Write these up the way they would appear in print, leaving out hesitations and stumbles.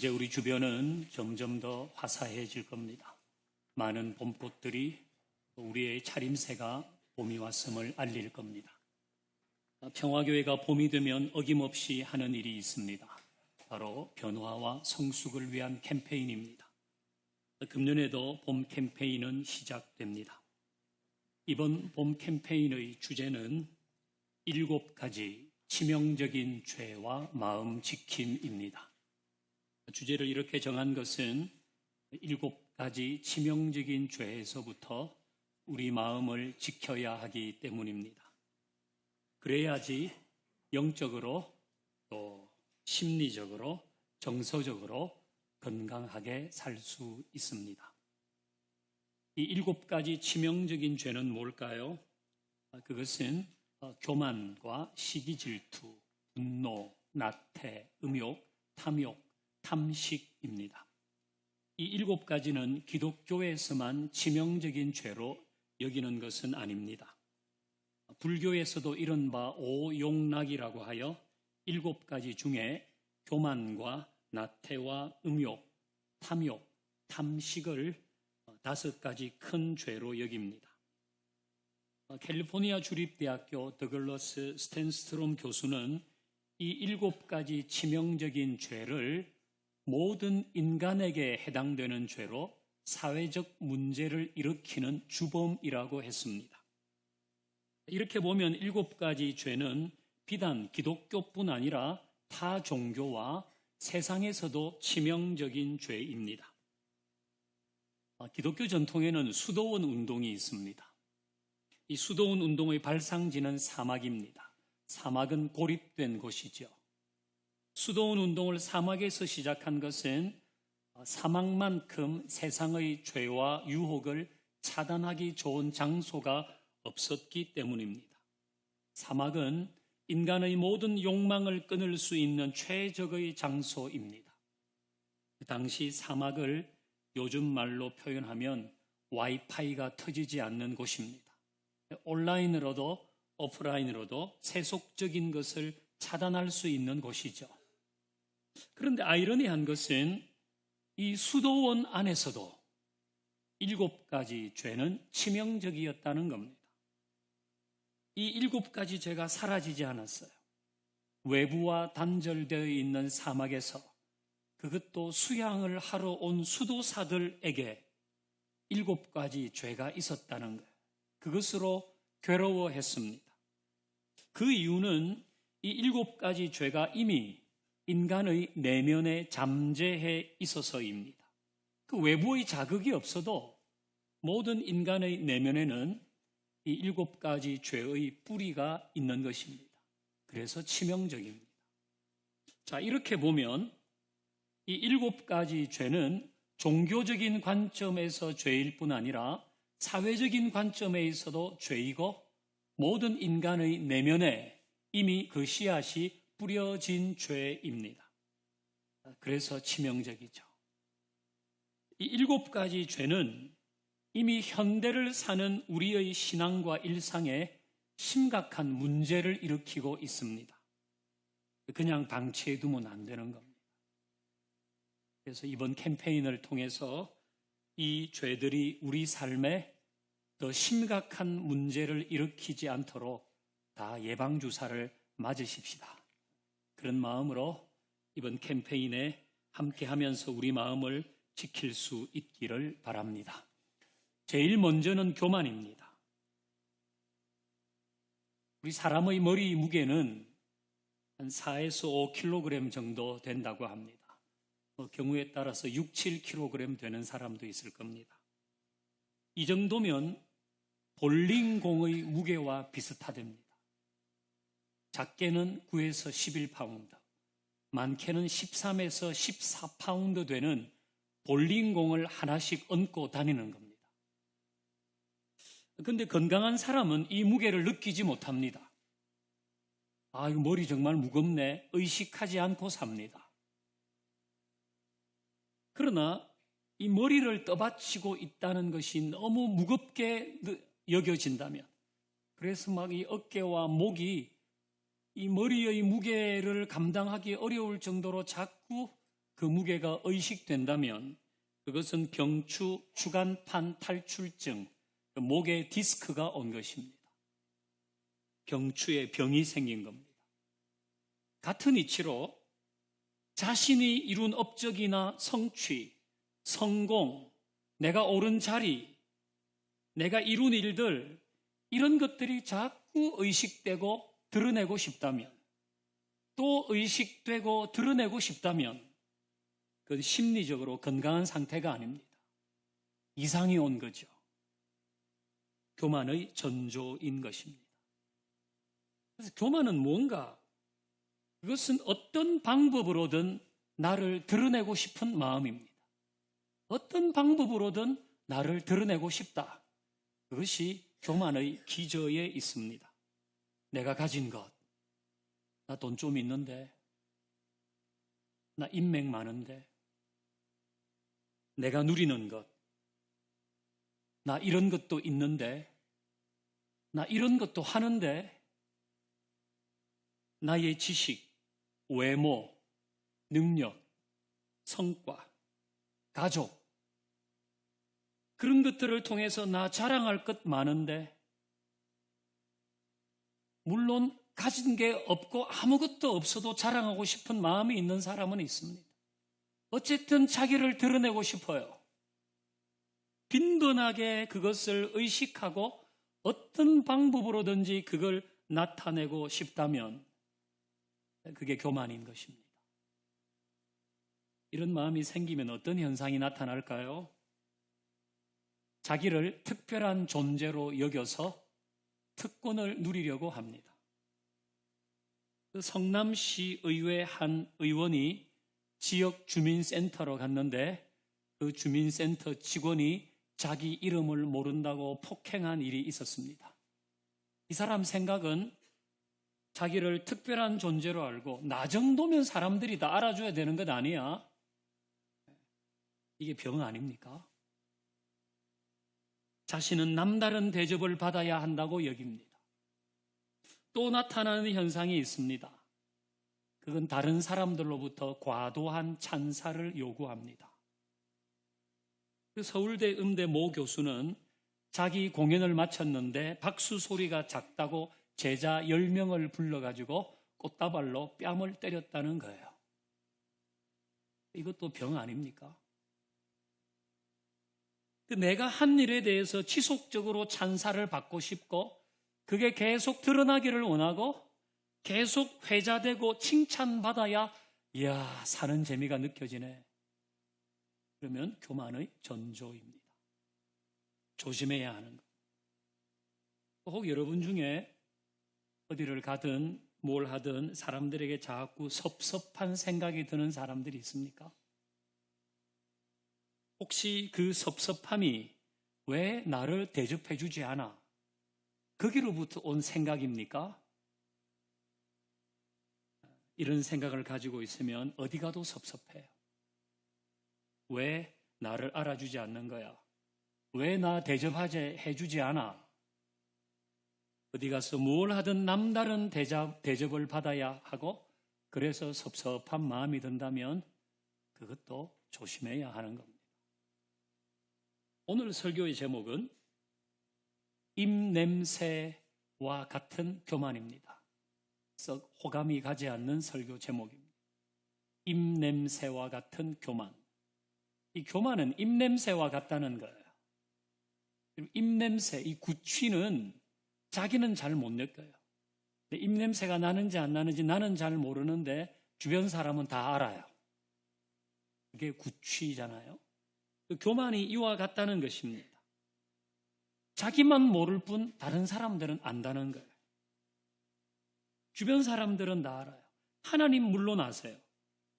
이제 우리 주변은 점점 더 화사해질 겁니다. 많은 봄꽃들이 우리의 차림새가 봄이 왔음을 알릴 겁니다. 평화교회가 봄이 되면 어김없이 하는 일이 있습니다. 바로 변화와 성숙을 위한 캠페인입니다. 금년에도 봄 캠페인은 시작됩니다. 이번 봄 캠페인의 주제는 7가지 치명적인 죄와 마음 지킴입니다. 주제를 이렇게 정한 것은 7가지 치명적인 죄에서부터 우리 마음을 지켜야 하기 때문입니다. 그래야지 영적으로 또 심리적으로 정서적으로 건강하게 살 수 있습니다. 이 7가지 치명적인 죄는 뭘까요? 그것은 교만과 시기 질투, 분노, 나태, 음욕, 탐욕, 탐식입니다. 이 7가지는 기독교에서만 치명적인 죄로 여기는 것은 아닙니다. 불교에서도 이른바 오용락이라고 하여 7가지 중에 교만과 나태와 음욕, 탐욕, 탐식을 5가지 큰 죄로 여깁니다. 캘리포니아 주립대학교 더글러스 스탠스트롬 교수는 이 7가지 치명적인 죄를 모든 인간에게 해당되는 죄로 사회적 문제를 일으키는 주범이라고 했습니다. 이렇게 보면 7가지 죄는 비단 기독교뿐 아니라 타 종교와 세상에서도 치명적인 죄입니다. 기독교 전통에는 수도원 운동이 있습니다. 이 수도원 운동의 발상지는 사막입니다. 사막은 고립된 곳이죠. 수도원 운동을 사막에서 시작한 것은 사막만큼 세상의 죄와 유혹을 차단하기 좋은 장소가 없었기 때문입니다. 사막은 인간의 모든 욕망을 끊을 수 있는 최적의 장소입니다. 그 당시 사막을 요즘 말로 표현하면 와이파이가 터지지 않는 곳입니다. 온라인으로도 오프라인으로도 세속적인 것을 차단할 수 있는 곳이죠. 그런데 아이러니한 것은 이 수도원 안에서도 7가지 죄는 치명적이었다는 겁니다. 이 7가지 죄가 사라지지 않았어요. 외부와 단절되어 있는 사막에서 그것도 수양을 하러 온 수도사들에게 7가지 죄가 있었다는 거예요. 그것으로 괴로워했습니다. 그 이유는 이 7가지 죄가 이미 인간의 내면에 잠재해 있어서입니다. 그 외부의 자극이 없어도 모든 인간의 내면에는 이 7가지 죄의 뿌리가 있는 것입니다. 그래서 치명적입니다. 자, 이렇게 보면 이 7가지 죄는 종교적인 관점에서 죄일 뿐 아니라 사회적인 관점에서도 죄이고 모든 인간의 내면에 이미 그 씨앗이 뿌려진 죄입니다. 그래서 치명적이죠. 이 7가지 죄는 이미 현대를 사는 우리의 신앙과 일상에 심각한 문제를 일으키고 있습니다. 그냥 방치해두면 안 되는 겁니다. 그래서 이번 캠페인을 통해서 이 죄들이 우리 삶에 더 심각한 문제를 일으키지 않도록 다 예방주사를 맞으십시다. 그런 마음으로 이번 캠페인에 함께하면서 우리 마음을 지킬 수 있기를 바랍니다. 제일 먼저는 교만입니다. 우리 사람의 머리 무게는 한 4에서 5kg 정도 된다고 합니다. 경우에 따라서 6, 7kg 되는 사람도 있을 겁니다. 이 정도면 볼링공의 무게와 비슷하답니다. 작게는 9에서 11파운드, 많게는 13에서 14파운드 되는 볼링공을 하나씩 얹고 다니는 겁니다. 그런데 건강한 사람은 이 무게를 느끼지 못합니다. 아, 이 머리 정말 무겁네. 의식하지 않고 삽니다. 그러나 이 머리를 떠받치고 있다는 것이 너무 무겁게 여겨진다면, 그래서 막 이 어깨와 목이 이 머리의 무게를 감당하기 어려울 정도로 자꾸 그 무게가 의식된다면 그것은 경추 주간판 탈출증, 목에 디스크가 온 것입니다. 경추에 병이 생긴 겁니다. 같은 이치로 자신이 이룬 업적이나 성취, 성공, 내가 오른 자리, 내가 이룬 일들, 이런 것들이 자꾸 의식되고 드러내고 싶다면, 또 의식되고 드러내고 싶다면 그건 심리적으로 건강한 상태가 아닙니다. 이상이 온 거죠. 교만의 전조인 것입니다. 그래서 교만은 뭔가? 그것은 어떤 방법으로든 나를 드러내고 싶은 마음입니다. 어떤 방법으로든 나를 드러내고 싶다. 그것이 교만의 기저에 있습니다. 내가 가진 것, 나 돈 좀 있는데, 나 인맥 많은데, 내가 누리는 것, 나 이런 것도 있는데, 나 이런 것도 하는데, 나의 지식, 외모, 능력, 성과, 가족, 그런 것들을 통해서 나 자랑할 것 많은데, 물론 가진 게 없고 아무것도 없어도 자랑하고 싶은 마음이 있는 사람은 있습니다. 어쨌든 자기를 드러내고 싶어요. 빈번하게 그것을 의식하고 어떤 방법으로든지 그걸 나타내고 싶다면 그게 교만인 것입니다. 이런 마음이 생기면 어떤 현상이 나타날까요? 자기를 특별한 존재로 여겨서 특권을 누리려고 합니다. 성남시 의회 한 의원이 지역 주민센터로 갔는데 그 주민센터 직원이 자기 이름을 모른다고 폭행한 일이 있었습니다. 이 사람 생각은 자기를 특별한 존재로 알고 나 정도면 사람들이 다 알아줘야 되는 것 아니야? 이게 병 아닙니까? 자신은 남다른 대접을 받아야 한다고 여깁니다. 또 나타나는 현상이 있습니다. 그건 다른 사람들로부터 과도한 찬사를 요구합니다. 서울대 음대 모 교수는 자기 공연을 마쳤는데 박수 소리가 작다고 제자 10명을 불러가지고 꽃다발로 뺨을 때렸다는 거예요. 이것도 병 아닙니까? 내가 한 일에 대해서 지속적으로 찬사를 받고 싶고 그게 계속 드러나기를 원하고 계속 회자되고 칭찬받아야 이야 사는 재미가 느껴지네. 그러면 교만의 전조입니다. 조심해야 하는 것. 혹 여러분 중에 어디를 가든 뭘 하든 사람들에게 자꾸 섭섭한 생각이 드는 사람들이 있습니까? 혹시 그 섭섭함이 왜 나를 대접해 주지 않아? 거기로부터 온 생각입니까? 이런 생각을 가지고 있으면 어디 가도 섭섭해요. 왜 나를 알아주지 않는 거야? 왜 나 대접해 주지 않아? 어디 가서 뭘 하든 남다른 대접을 받아야 하고 그래서 섭섭한 마음이 든다면 그것도 조심해야 하는 겁니다. 오늘 설교의 제목은 입냄새와 같은 교만입니다. 썩 호감이 가지 않는 설교 제목입니다. 입냄새와 같은 교만. 이 교만은 입냄새와 같다는 거예요. 입냄새, 이 구취는 자기는 잘 못 느껴요. 입냄새가 나는지 안 나는지 나는 잘 모르는데 주변 사람은 다 알아요. 그게 구취잖아요. 교만이 이와 같다는 것입니다. 자기만 모를 뿐 다른 사람들은 안다는 거예요. 주변 사람들은 다 알아요. 하나님 물론 아세요.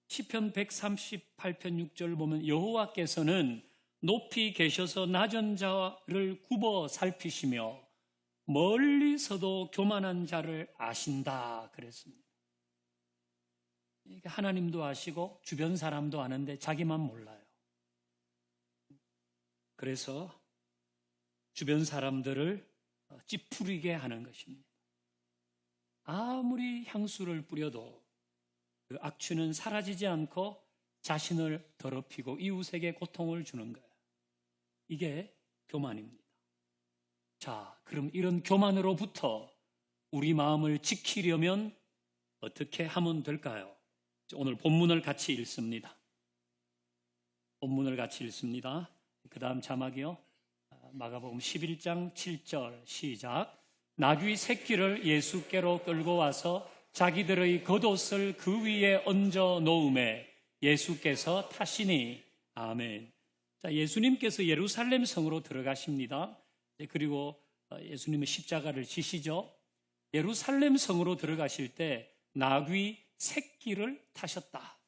시편 138편 6절 보면 여호와께서는 높이 계셔서 낮은 자를 굽어 살피시며 멀리서도 교만한 자를 아신다 그랬습니다. 하나님도 아시고 주변 사람도 아는데 자기만 몰라요. 그래서 주변 사람들을 찌푸리게 하는 것입니다. 아무리 향수를 뿌려도 그 악취는 사라지지 않고 자신을 더럽히고 이웃에게 고통을 주는 거예요. 이게 교만입니다. 자, 그럼 이런 교만으로부터 우리 마음을 지키려면 어떻게 하면 될까요? 오늘 본문을 같이 읽습니다. 본문을 같이 읽습니다. 그 다음 자막이요. 마가복음 11장 7절 시작. 나귀 새끼를 예수께로 끌고 와서 자기들의 겉옷을 그 위에 얹어 놓음에 예수께서 타시니. 아멘. 자, 예수님께서 예루살렘 성으로 들어가십니다. 그리고 예수님은 십자가를 지시죠. 예루살렘 성으로 들어가실 때 나귀 새끼를 타셨다.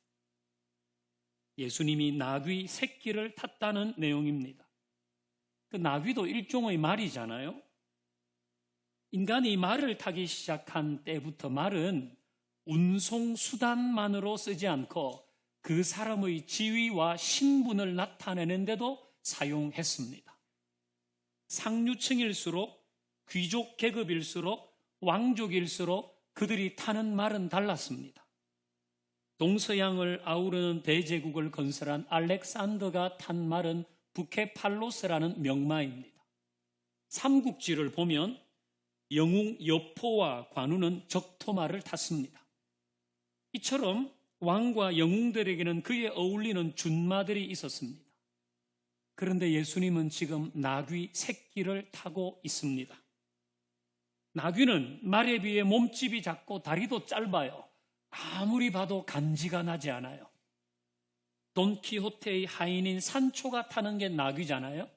예수님이 나귀 새끼를 탔다는 내용입니다. 그 나귀도 일종의 말이잖아요. 인간이 말을 타기 시작한 때부터 말은 운송수단만으로 쓰지 않고 그 사람의 지위와 신분을 나타내는 데도 사용했습니다. 상류층일수록, 귀족 계급일수록, 왕족일수록 그들이 타는 말은 달랐습니다. 동서양을 아우르는 대제국을 건설한 알렉산더가 탄 말은 부케팔로스라는 명마입니다. 삼국지를 보면 영웅 여포와 관우는 적토마를 탔습니다. 이처럼 왕과 영웅들에게는 그에 어울리는 준마들이 있었습니다. 그런데 예수님은 지금 나귀 새끼를 타고 있습니다. 나귀는 말에 비해 몸집이 작고 다리도 짧아요. 아무리 봐도 간지가 나지 않아요. 돈키호테의 하인인 산초가 타는 게 나귀잖아요.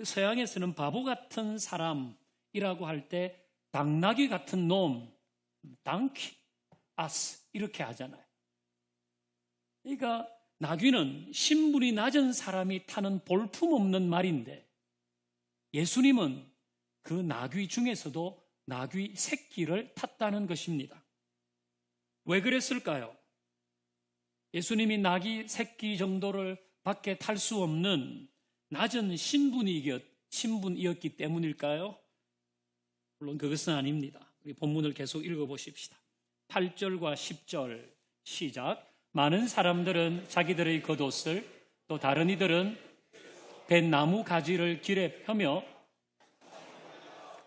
서양에서는 바보 같은 사람이라고 할 때 당나귀 같은 놈, 당키, 아스 이렇게 하잖아요. 그러니까 나귀는 신분이 낮은 사람이 타는 볼품없는 말인데 예수님은 그 나귀 중에서도 나귀 새끼를 탔다는 것입니다. 왜 그랬을까요? 예수님이 나귀 새끼 정도를 밖에 탈 수 없는 낮은 신분이었기 때문일까요? 물론 그것은 아닙니다. 우리 본문을 계속 읽어보십시다. 8절과 10절 시작. 많은 사람들은 자기들의 겉옷을, 또 다른 이들은 뱃나무 가지를 길에 펴며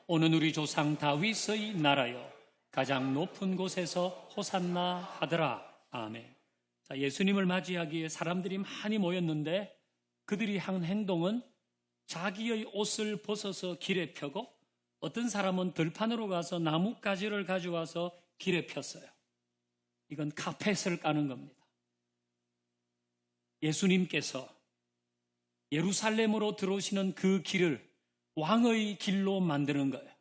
오는 우리 조상 다윗의 나라여 가장 높은 곳에서 호산나 하더라. 아멘. 자, 예수님을 맞이하기에 사람들이 많이 모였는데 그들이 한 행동은 자기의 옷을 벗어서 길에 펴고 어떤 사람은 들판으로 가서 나뭇가지를 가져와서 길에 폈어요. 이건 카펫을 까는 겁니다. 예수님께서 예루살렘으로 들어오시는 그 길을 왕의 길로 만드는 거예요.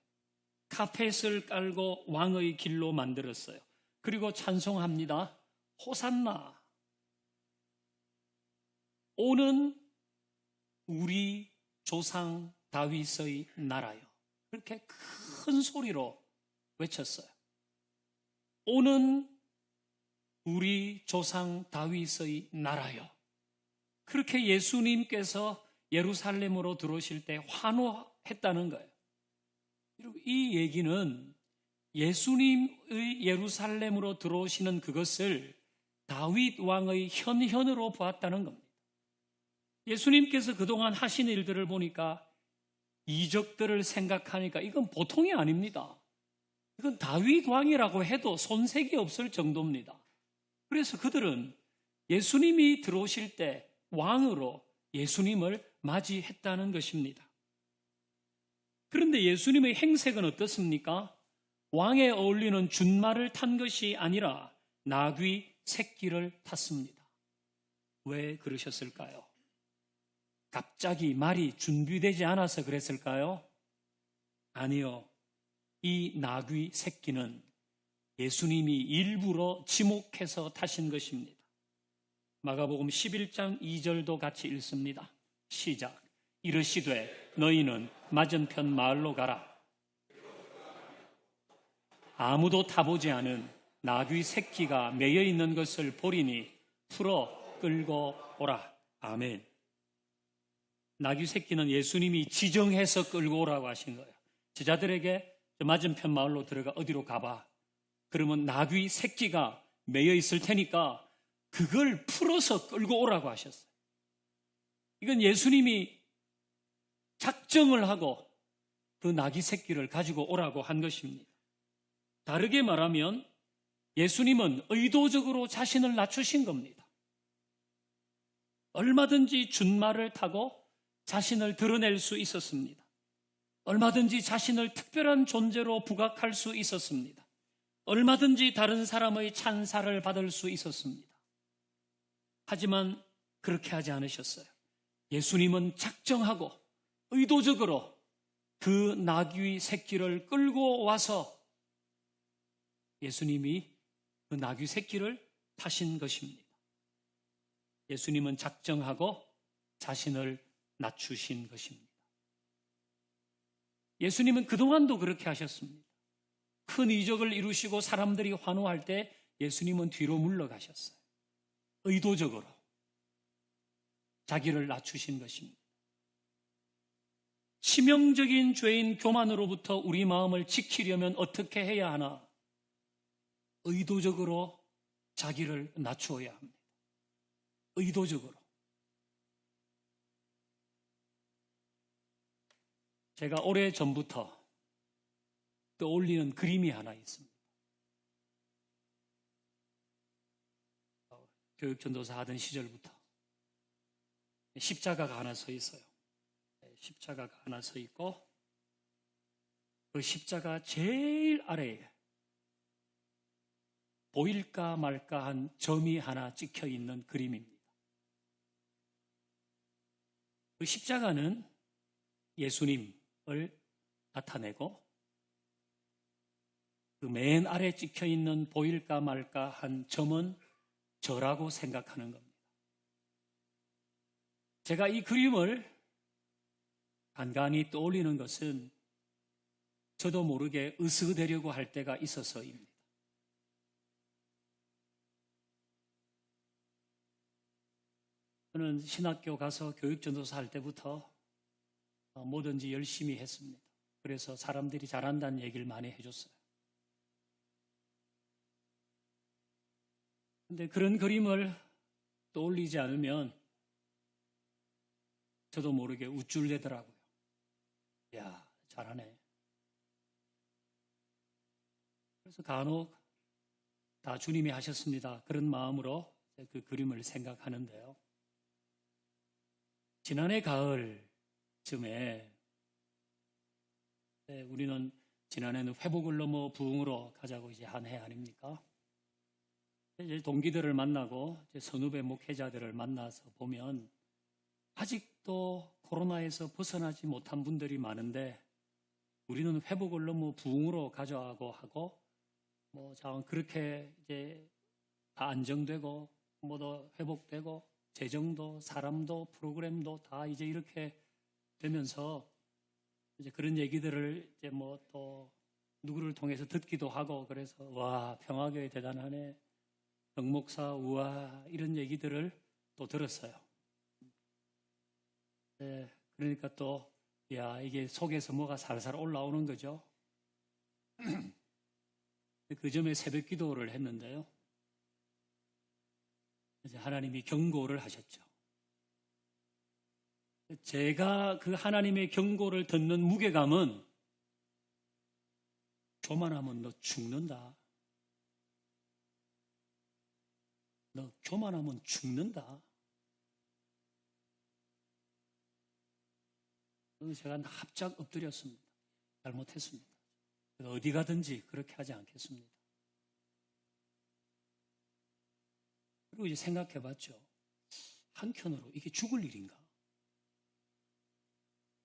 카펫을 깔고 왕의 길로 만들었어요. 그리고 찬송합니다. 호산나. 오는 우리 조상 다윗의 나라요. 그렇게 큰 소리로 외쳤어요. 오는 우리 조상 다윗의 나라요. 그렇게 예수님께서 예루살렘으로 들어오실 때 환호했다는 거예요. 이 얘기는 예수님의 예루살렘으로 들어오시는 그것을 다윗 왕의 현현으로 보았다는 겁니다. 예수님께서 그동안 하신 일들을 보니까 이적들을 생각하니까 이건 보통이 아닙니다. 이건 다윗 왕이라고 해도 손색이 없을 정도입니다. 그래서 그들은 예수님이 들어오실 때 왕으로 예수님을 맞이했다는 것입니다. 그런데 예수님의 행색은 어떻습니까? 왕에 어울리는 준말을 탄 것이 아니라 나귀 새끼를 탔습니다. 왜 그러셨을까요? 갑자기 말이 준비되지 않아서 그랬을까요? 아니요. 이 나귀 새끼는 예수님이 일부러 지목해서 타신 것입니다. 마가복음 11장 2절도 같이 읽습니다. 시작. 이르시되 너희는 맞은편 마을로 가라. 아무도 타보지 않은 나귀 새끼가 매여 있는 것을 보리니 풀어 끌고 오라. 아멘. 나귀 새끼는 예수님이 지정해서 끌고 오라고 하신 거예요. 제자들에게 맞은편 마을로 들어가 어디로 가봐. 그러면 나귀 새끼가 매여 있을 테니까 그걸 풀어서 끌고 오라고 하셨어요. 이건 예수님이 작정을 하고 그 나귀 새끼를 가지고 오라고 한 것입니다. 다르게 말하면 예수님은 의도적으로 자신을 낮추신 겁니다. 얼마든지 준말을 타고 자신을 드러낼 수 있었습니다. 얼마든지 자신을 특별한 존재로 부각할 수 있었습니다. 얼마든지 다른 사람의 찬사를 받을 수 있었습니다. 하지만 그렇게 하지 않으셨어요. 예수님은 작정하고 의도적으로 그 나귀 새끼를 끌고 와서 예수님이 그 나귀 새끼를 타신 것입니다. 예수님은 작정하고 자신을 낮추신 것입니다. 예수님은 그동안도 그렇게 하셨습니다. 큰 이적을 이루시고 사람들이 환호할 때 예수님은 뒤로 물러가셨어요. 의도적으로 자기를 낮추신 것입니다. 치명적인 죄인 교만으로부터 우리 마음을 지키려면 어떻게 해야 하나? 의도적으로 자기를 낮추어야 합니다. 의도적으로. 제가 오래전부터 떠올리는 그림이 하나 있습니다. 교육전도사 하던 시절부터 십자가가 하나 서 있어요. 십자가가 하나 서 있고 그 십자가 제일 아래에 보일까 말까 한 점이 하나 찍혀 있는 그림입니다. 그 십자가는 예수님을 나타내고 그 맨 아래 찍혀 있는 보일까 말까 한 점은 저라고 생각하는 겁니다. 제가 이 그림을 간간히 떠올리는 것은 저도 모르게 으스대려고 할 때가 있어서입니다. 저는 신학교 가서 교육전도사 할 때부터 뭐든지 열심히 했습니다. 그래서 사람들이 잘한다는 얘기를 많이 해줬어요. 근데 그런 그림을 떠올리지 않으면 저도 모르게 우쭐대더라고요. 야, 잘하네. 그래서 간혹 다 주님이 하셨습니다. 그런 마음으로 그 그림을 생각하는데요. 지난해 가을쯤에 우리는 지난해는 회복을 넘어 부흥으로 가자고 이제 한 해 아닙니까? 이제 동기들을 만나고 이제 선후배 목회자들을 만나서 보면 아직도 코로나에서 벗어나지 못한 분들이 많은데 우리는 회복을 넘어 부흥으로 가자고 하고 뭐 그렇게 이제 다 안정되고 뭐도 회복되고 재정도 사람도 프로그램도 다 이제 이렇게 되면서 이제 그런 얘기들을 이제 뭐 또 누구를 통해서 듣기도 하고 그래서 와 평화교회 대단하네 정목사 우와 이런 얘기들을 또 들었어요. 네, 그러니까 또 야 이게 속에서 뭐가 살살 올라오는 거죠. 그 점에 새벽 기도를 했는데요. 이제 하나님이 경고를 하셨죠. 제가 그 하나님의 경고를 듣는 무게감은 교만하면 너 죽는다. 너 교만하면 죽는다. 그래서 제가 납작 엎드렸습니다. 잘못했습니다. 어디 가든지 그렇게 하지 않겠습니다. 그리고 이제 생각해 봤죠. 한켠으로 이게 죽을 일인가?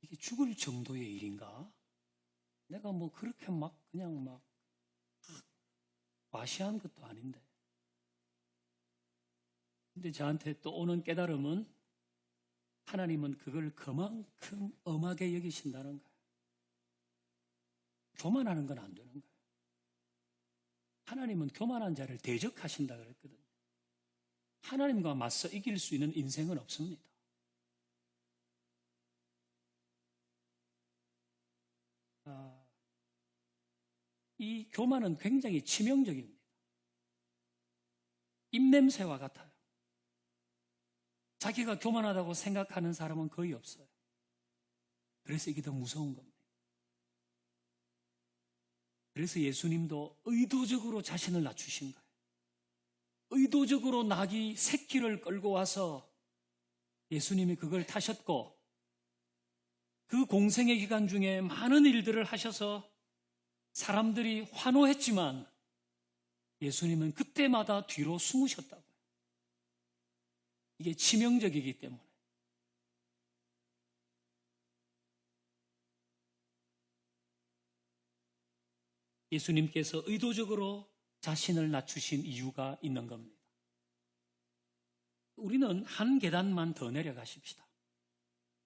이게 죽을 정도의 일인가? 내가 뭐 그렇게 막 그냥 막 과시한 것도 아닌데. 근데 저한테 또 오는 깨달음은 하나님은 그걸 그만큼 엄하게 여기신다는 거예요. 교만하는 건 안 되는 거예요. 하나님은 교만한 자를 대적하신다 그랬거든요. 하나님과 맞서 이길 수 있는 인생은 없습니다. 이 교만은 굉장히 치명적입니다. 입냄새와 같아요. 자기가 교만하다고 생각하는 사람은 거의 없어요. 그래서 이게 더 무서운 겁니다. 그래서 예수님도 의도적으로 자신을 낮추신 거예요. 의도적으로 나귀 새끼를 끌고 와서 예수님이 그걸 타셨고, 그 공생의 기간 중에 많은 일들을 하셔서 사람들이 환호했지만 예수님은 그때마다 뒤로 숨으셨다고요. 이게 치명적이기 때문에. 예수님께서 의도적으로 자신을 낮추신 이유가 있는 겁니다. 우리는 한 계단만 더 내려가십시다.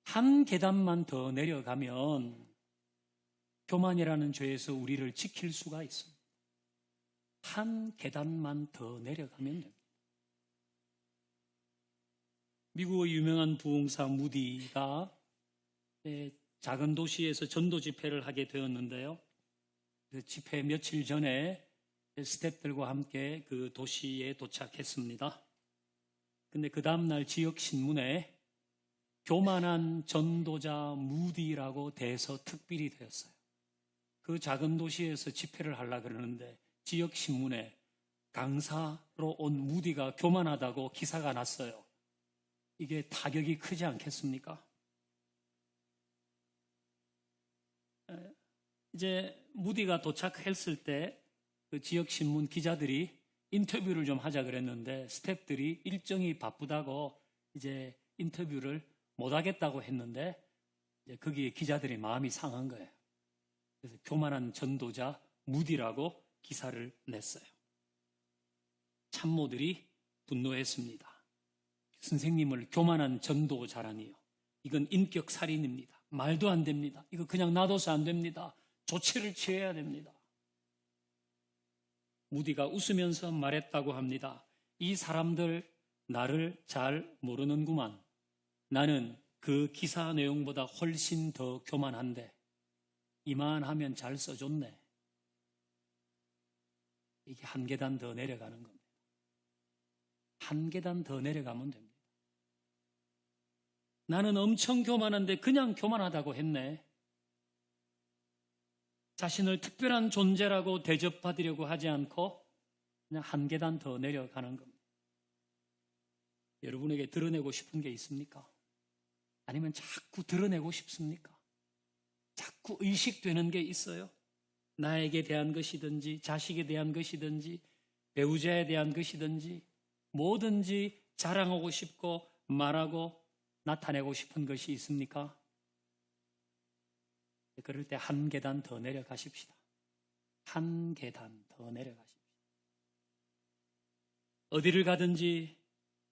한 계단만 더 내려가면 교만이라는 죄에서 우리를 지킬 수가 있습니다. 한 계단만 더 내려가면 됩니다. 미국의 유명한 부흥사 무디가 작은 도시에서 전도 집회를 하게 되었는데요. 그 집회 며칠 전에 스태프들과 함께 그 도시에 도착했습니다. 근데 그 다음날 지역 신문에 교만한 전도자 무디라고 대서 특필이 되었어요. 그 작은 도시에서 집회를 하려고 그러는데 지역 신문에 강사로 온 무디가 교만하다고 기사가 났어요. 이게 타격이 크지 않겠습니까? 이제 무디가 도착했을 때 그 지역 신문 기자들이 인터뷰를 좀 하자 그랬는데 스태프들이 일정이 바쁘다고 이제 인터뷰를 못 하겠다고 했는데 이제 거기에 기자들이 마음이 상한 거예요. 그래서 교만한 전도자 무디라고 기사를 냈어요. 참모들이 분노했습니다. 선생님을 교만한 전도자라니요. 이건 인격 살인입니다. 말도 안 됩니다. 이거 그냥 놔둬서 안 됩니다. 조치를 취해야 됩니다. 무디가 웃으면서 말했다고 합니다. 이 사람들 나를 잘 모르는구만. 나는 그 기사 내용보다 훨씬 더 교만한데 이만하면 잘 써줬네. 이게 한 계단 더 내려가는 겁니다. 한 계단 더 내려가면 됩니다. 나는 엄청 교만한데 그냥 교만하다고 했네. 자신을 특별한 존재라고 대접받으려고 하지 않고 그냥 한 계단 더 내려가는 겁니다. 여러분에게 드러내고 싶은 게 있습니까? 아니면 자꾸 드러내고 싶습니까? 자꾸 의식되는 게 있어요? 나에게 대한 것이든지 자식에 대한 것이든지 배우자에 대한 것이든지 뭐든지 자랑하고 싶고 말하고 나타내고 싶은 것이 있습니까? 그럴 때 한 계단 더 내려가십시다. 한 계단 더 내려가십시다. 어디를 가든지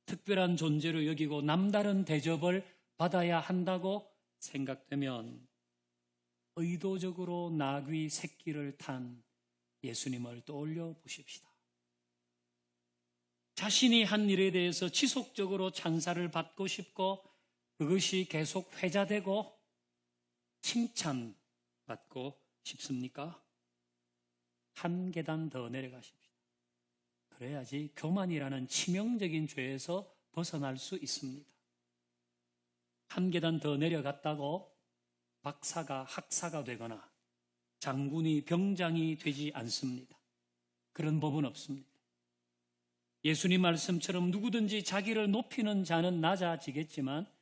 특별한 존재로 여기고 남다른 대접을 받아야 한다고 생각되면 의도적으로 나귀 새끼를 탄 예수님을 떠올려 보십시다. 자신이 한 일에 대해서 지속적으로 찬사를 받고 싶고 그것이 계속 회자되고 칭찬받고 싶습니까? 한 계단 더 내려가십시오. 그래야지 교만이라는 치명적인 죄에서 벗어날 수 있습니다. 한 계단 더 내려갔다고 박사가 학사가 되거나 장군이 병장이 되지 않습니다. 그런 법은 없습니다. 예수님 말씀처럼 누구든지 자기를 높이는 자는 낮아지겠지만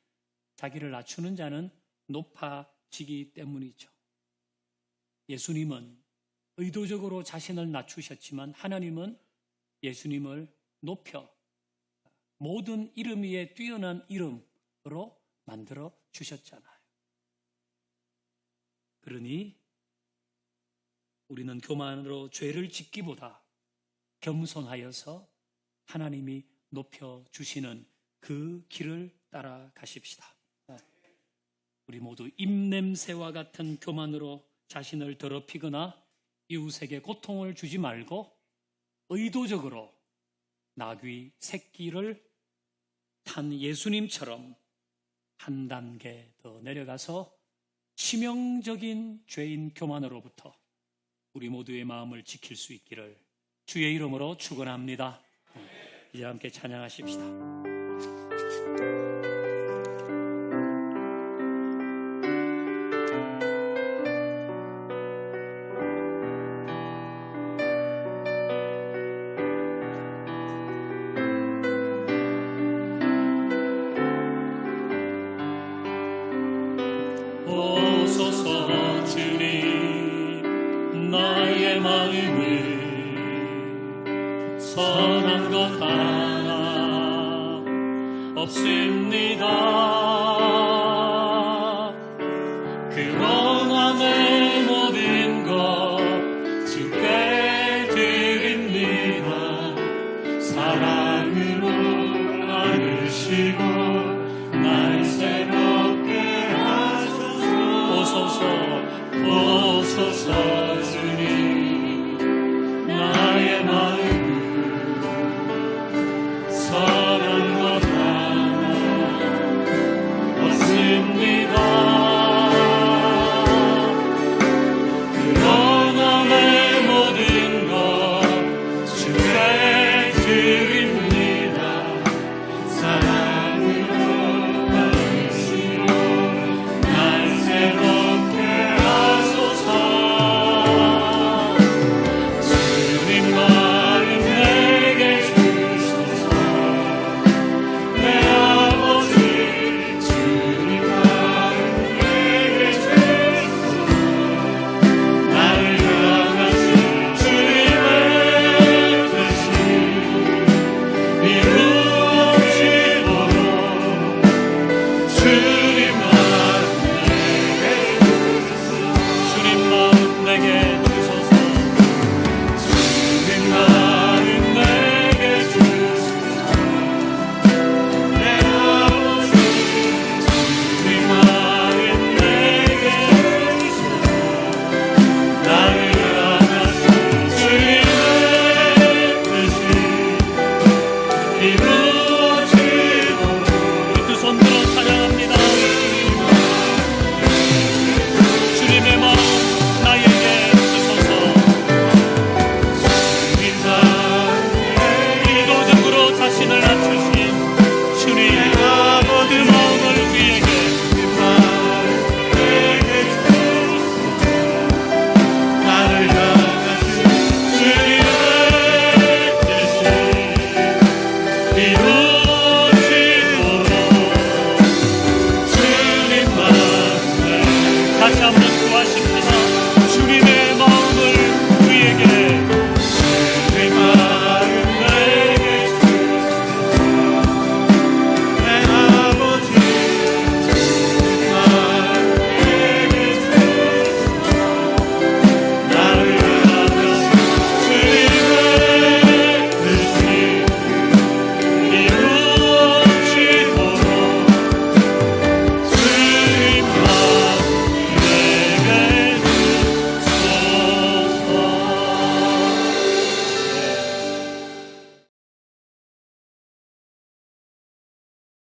자기를 낮추는 자는 높아지기 때문이죠. 예수님은 의도적으로 자신을 낮추셨지만 하나님은 예수님을 높여 모든 이름 위에 뛰어난 이름으로 만들어 주셨잖아요. 그러니 우리는 교만으로 죄를 짓기보다 겸손하여서 하나님이 높여주시는 그 길을 따라가십시다. 우리 모두 입냄새와 같은 교만으로 자신을 더럽히거나 이웃에게 고통을 주지 말고 의도적으로 나귀 새끼를 탄 예수님처럼 한 단계 더 내려가서 치명적인 죄인 교만으로부터 우리 모두의 마음을 지킬 수 있기를 주의 이름으로 축원합니다. 이제 함께 찬양하십시다. 나의 마음은 선한 것 하나 없습니다.